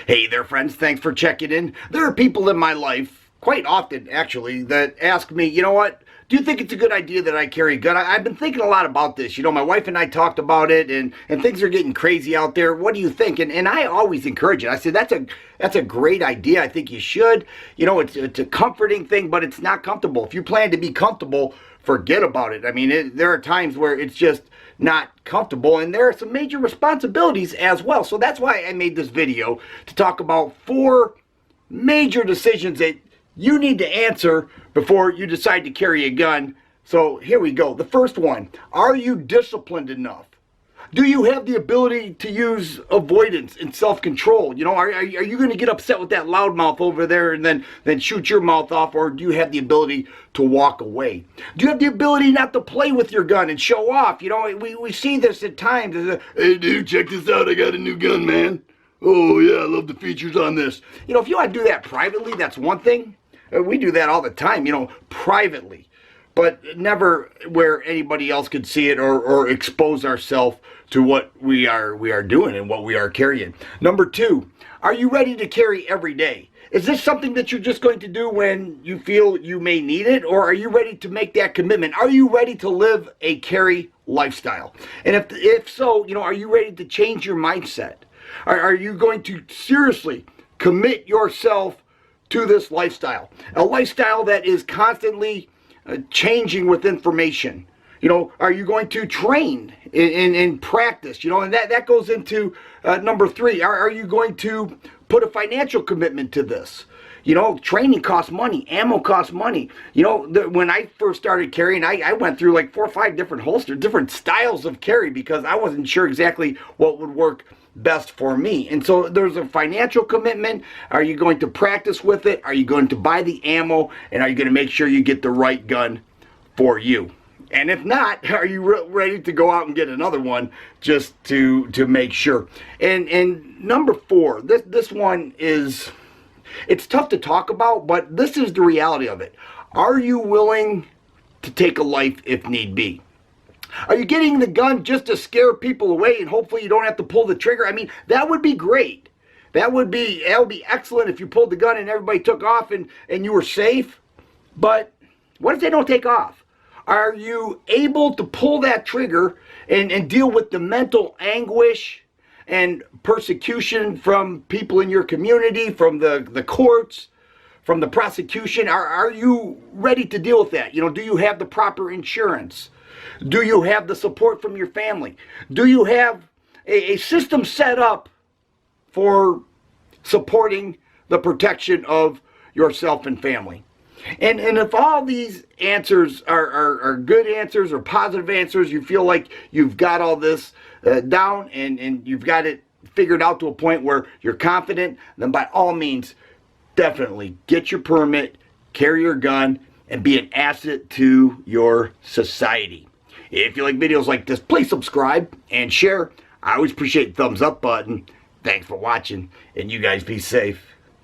Hey there, friends. Thanks for checking in. There are people in my life, quite often actually, that ask me, you know what? Do you think it's a good idea that I carry a gun? I've been thinking a lot about this. You know, my wife and I talked about it, and things are getting crazy out there. What do you think? And I always encourage it. I said, that's a great idea. I think you should. You know, it's a comforting thing, but it's not comfortable. If you plan to be comfortable, forget about it. I mean, there are times where it's just not comfortable, and there are some major responsibilities as well. So that's why I made this video, to talk about 4 major decisions that you need to answer before you decide to carry a gun. So here we go. The first one: are you disciplined enough? Do you have the ability to use avoidance and self-control? You know, are you going to get upset with that loudmouth over there and then shoot your mouth off, or do you have the ability to walk away? Do you have the ability not to play with your gun and show off? You know, we see this at times. Hey dude, check this out, I got a new gun, man. Oh yeah, I love the features on this. You know, if you want to do that privately, that's one thing. We do that all the time, you know, privately. But never where anybody else could see it, or expose ourselves to what we are doing and what we are carrying. Number 2, are you ready to carry every day? Is this something that you're just going to do when you feel you may need it, or are you ready to make that commitment? Are you ready to live a carry lifestyle? And if so, you know, are you ready to change your mindset? Are you going to seriously commit yourself to this lifestyle? A lifestyle that is constantly changing with information. You know, are you going to train in practice? You know, and that goes into number 3. Are you going to put a financial commitment to this? You know, training costs money, ammo costs money. You know, when I first started carrying, I went through like 4 or 5 different holsters, different styles of carry, because I wasn't sure exactly what would work best for me. And so there's a financial commitment. Are you going to practice with it? Are you going to buy the ammo? And are you going to make sure you get the right gun for you? And if not, are you ready to go out and get another one just to make sure? And number 4, this one is, it's tough to talk about, but this is the reality of it. Are you willing to take a life if need be? Are you getting the gun just to scare people away and hopefully you don't have to pull the trigger? I mean, that would be great. That would be excellent if you pulled the gun and everybody took off and you were safe. But what if they don't take off? Are you able to pull that trigger and deal with the mental anguish and persecution from people in your community, from the courts, from the prosecution? Are you ready to deal with that? You know, do you have the proper insurance? Do you have the support from your family? Do you have a system set up for supporting the protection of yourself and family? And if all these answers are good answers or positive answers, you feel like you've got all this down and you've got it figured out to a point where you're confident, then by all means, definitely get your permit, carry your gun, and be an asset to your society. If you like videos like this, please subscribe and share. I always appreciate the thumbs up button. Thanks for watching, and you guys be safe.